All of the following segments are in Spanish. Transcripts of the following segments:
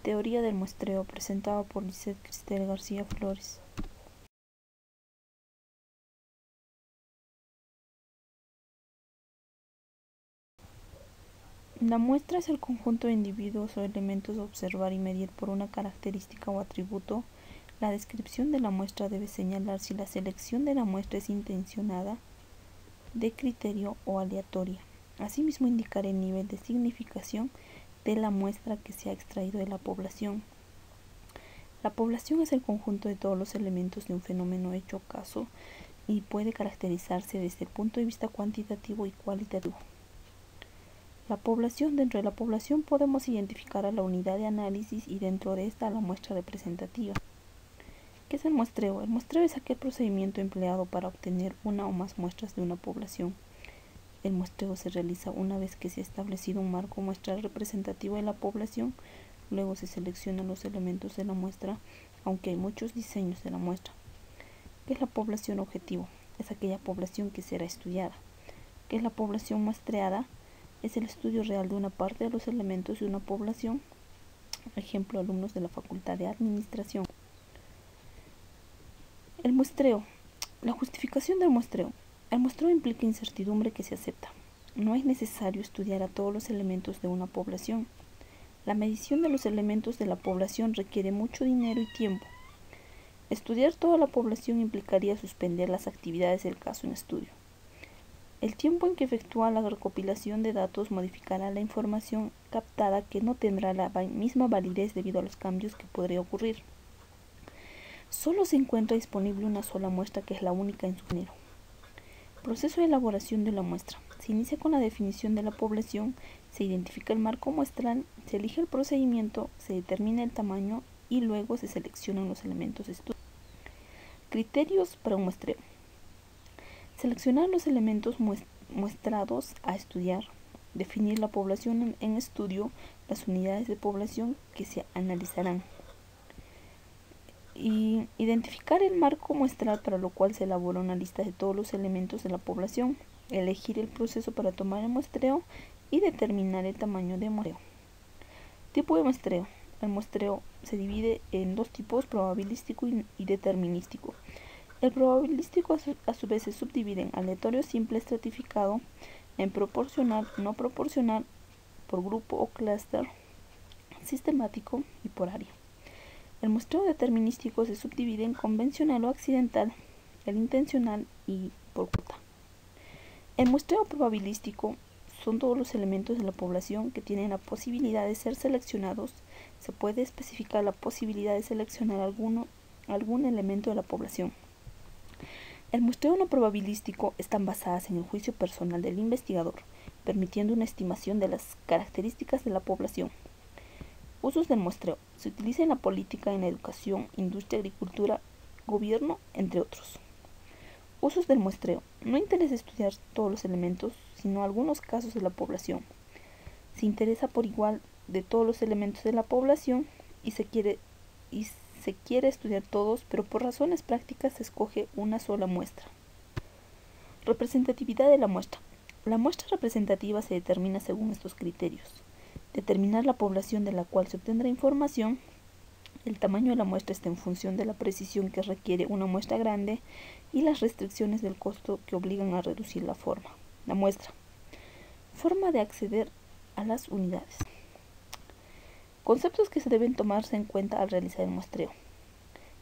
Teoría del muestreo, presentado por Lisette Cristel García Flores. La muestra es el conjunto de individuos o elementos a observar y medir por una característica o atributo. La descripción de la muestra debe señalar si la selección de la muestra es intencionada, de criterio o aleatoria. Asimismo, indicar el nivel de significación de la muestra que se ha extraído de la población. La población es el conjunto de todos los elementos de un fenómeno hecho caso y puede caracterizarse desde el punto de vista cuantitativo y cualitativo. La población. Dentro de la población podemos identificar a la unidad de análisis y dentro de esta a la muestra representativa. ¿Qué es el muestreo? El muestreo es aquel procedimiento empleado para obtener una o más muestras de una población. El muestreo se realiza una vez que se ha establecido un marco muestral representativo de la población. Luego se seleccionan los elementos de la muestra, aunque hay muchos diseños de la muestra. ¿Qué es la población objetivo? Es aquella población que será estudiada. ¿Qué es la población muestreada? Es el estudio real de una parte de los elementos de una población. Ejemplo, alumnos de la Facultad de Administración. El muestreo. La justificación del muestreo. El muestreo implica incertidumbre que se acepta. No es necesario estudiar a todos los elementos de una población. La medición de los elementos de la población requiere mucho dinero y tiempo. Estudiar toda la población implicaría suspender las actividades del caso en estudio. El tiempo en que efectúa la recopilación de datos modificará la información captada, que no tendrá la misma validez debido a los cambios que podría ocurrir. Solo se encuentra disponible una sola muestra, que es la única en su género. Proceso de elaboración de la muestra. Se inicia con la definición de la población, se identifica el marco muestral, se elige el procedimiento, se determina el tamaño y luego se seleccionan los elementos de estudio. Criterios para un muestreo. Seleccionar los elementos muestrados a estudiar, definir la población en estudio, las unidades de población que se analizarán, y identificar el marco muestral, para lo cual se elabora una lista de todos los elementos de la población, elegir el proceso para tomar el muestreo y determinar el tamaño de muestreo. Tipo de muestreo. El muestreo se divide en dos tipos: probabilístico y determinístico. El probabilístico a su vez se subdivide en aleatorio simple estratificado, en proporcional, no proporcional, por grupo o clúster, sistemático y por área. El muestreo determinístico se subdivide en convencional o accidental, el intencional y por cuota. El muestreo probabilístico son todos los elementos de la población que tienen la posibilidad de ser seleccionados. Se puede especificar la posibilidad de seleccionar algún elemento de la población. El muestreo no probabilístico están basadas en el juicio personal del investigador, permitiendo una estimación de las características de la población. Usos del muestreo. Se utiliza en la política, en la educación, industria, agricultura, gobierno, entre otros. Usos del muestreo. No interesa estudiar todos los elementos, sino algunos casos de la población. Se interesa por igual de todos los elementos de la población y se quiere estudiar todos, pero por razones prácticas se escoge una sola muestra. Representatividad de la muestra. La muestra representativa se determina según estos criterios: determinar la población de la cual se obtendrá información. El tamaño de la muestra está en función de la precisión que requiere una muestra grande y las restricciones del costo que obligan a reducir la muestra. Forma de acceder a las unidades. Conceptos que se deben tomarse en cuenta al realizar el muestreo.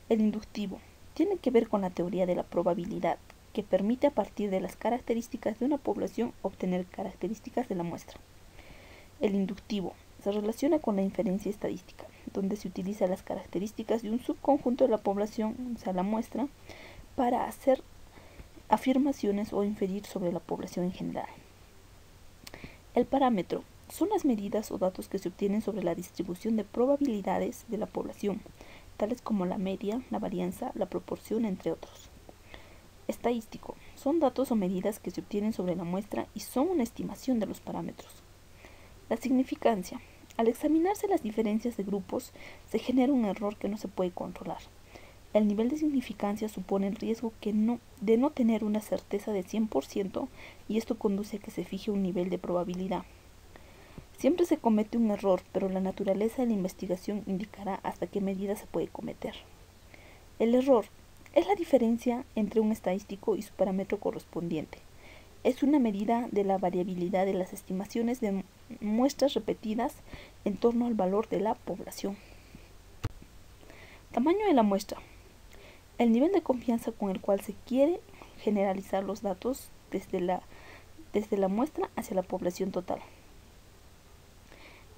El inductivo tiene que ver con la teoría de la probabilidad, que permite a partir de las características de una población obtener características de la muestra. El inductivo se relaciona con la inferencia estadística, donde se utilizan las características de un subconjunto de la población, o sea, la muestra, para hacer afirmaciones o inferir sobre la población en general. El parámetro son las medidas o datos que se obtienen sobre la distribución de probabilidades de la población, tales como la media, la varianza, la proporción, entre otros. Estadístico son datos o medidas que se obtienen sobre la muestra y son una estimación de los parámetros. La significancia. Al examinarse las diferencias de grupos, se genera un error que no se puede controlar. El nivel de significancia supone el riesgo de no tener una certeza de 100%, y esto conduce a que se fije un nivel de probabilidad. Siempre se comete un error, pero la naturaleza de la investigación indicará hasta qué medida se puede cometer. El error es la diferencia entre un estadístico y su parámetro correspondiente. Es una medida de la variabilidad de las estimaciones de muestras repetidas en torno al valor de la población. Tamaño de la muestra. El nivel de confianza con el cual se quiere generalizar los datos desde la muestra hacia la población total.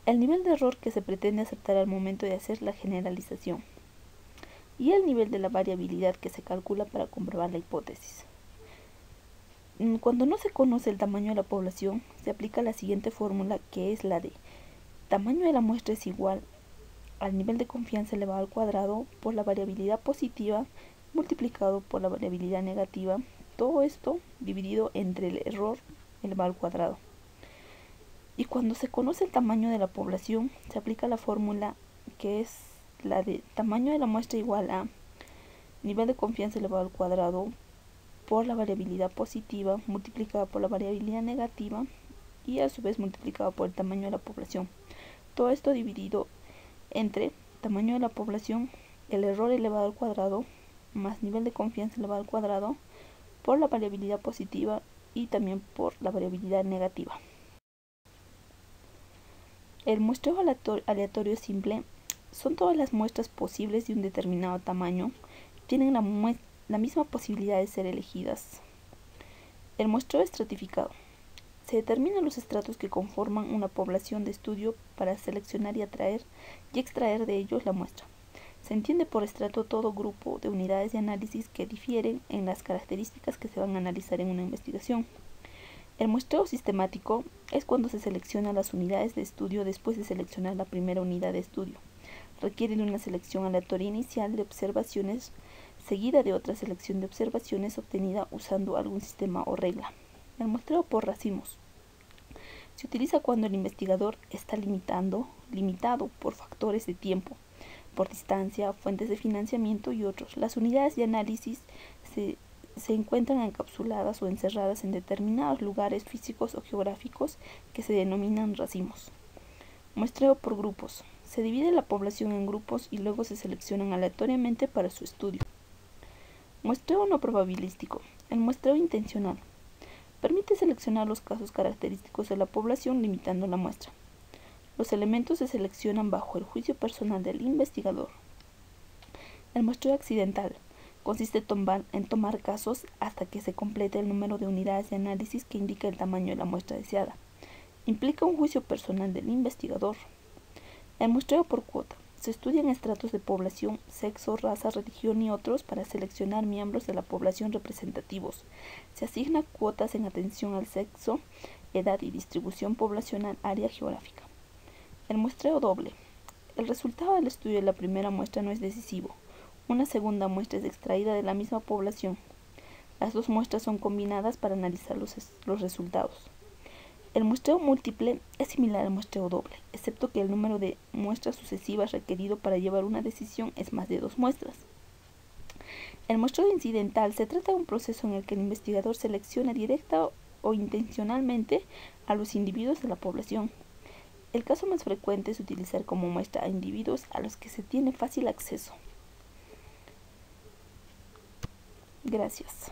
El nivel de error que se pretende aceptar al momento de hacer la generalización. Y el nivel de la variabilidad que se calcula para comprobar la hipótesis. Cuando no se conoce el tamaño de la población, se aplica la siguiente fórmula, que es la de tamaño de la muestra es igual al nivel de confianza elevado al cuadrado por la variabilidad positiva multiplicado por la variabilidad negativa, todo esto dividido entre el error elevado al cuadrado. Y cuando se conoce el tamaño de la población, se aplica la fórmula que es la de tamaño de la muestra igual a nivel de confianza elevado al cuadrado por la variabilidad positiva multiplicada por la variabilidad negativa y a su vez multiplicado por el tamaño de la población. Todo esto dividido entre tamaño de la población, el error elevado al cuadrado, más nivel de confianza elevado al cuadrado, por la variabilidad positiva y también por la variabilidad negativa. El muestreo aleatorio simple son todas las muestras posibles de un determinado tamaño, tienen la misma posibilidad de ser elegidas. El muestreo estratificado. Se determinan los estratos que conforman una población de estudio para seleccionar y extraer de ellos la muestra. Se entiende por estrato todo grupo de unidades de análisis que difieren en las características que se van a analizar en una investigación. El muestreo sistemático es cuando se seleccionan las unidades de estudio después de seleccionar la primera unidad de estudio. Requiere de una selección aleatoria inicial de observaciones seguida de otra selección de observaciones obtenida usando algún sistema o regla. El muestreo por racimos se utiliza cuando el investigador está limitado por factores de tiempo, por distancia, fuentes de financiamiento y otros. Las unidades de análisis se encuentran encapsuladas o encerradas en determinados lugares físicos o geográficos que se denominan racimos. Muestreo por grupos. Se divide la población en grupos y luego se seleccionan aleatoriamente para su estudio. Muestreo no probabilístico. El muestreo intencional permite seleccionar los casos característicos de la población limitando la muestra. Los elementos se seleccionan bajo el juicio personal del investigador. El muestreo accidental consiste en tomar casos hasta que se complete el número de unidades de análisis que indica el tamaño de la muestra deseada. Implica un juicio personal del investigador. El muestreo por cuota. Se estudian estratos de población, sexo, raza, religión y otros para seleccionar miembros de la población representativos. Se asigna cuotas en atención al sexo, edad y distribución poblacional, área geográfica. El muestreo doble. El resultado del estudio de la primera muestra no es decisivo. Una segunda muestra es extraída de la misma población. Las dos muestras son combinadas para analizar los resultados. El muestreo múltiple es similar al muestreo doble, excepto que el número de muestras sucesivas requerido para llevar una decisión es más de 2 muestras. El muestreo incidental se trata de un proceso en el que el investigador selecciona directa o intencionalmente a los individuos de la población. El caso más frecuente es utilizar como muestra a individuos a los que se tiene fácil acceso. Gracias.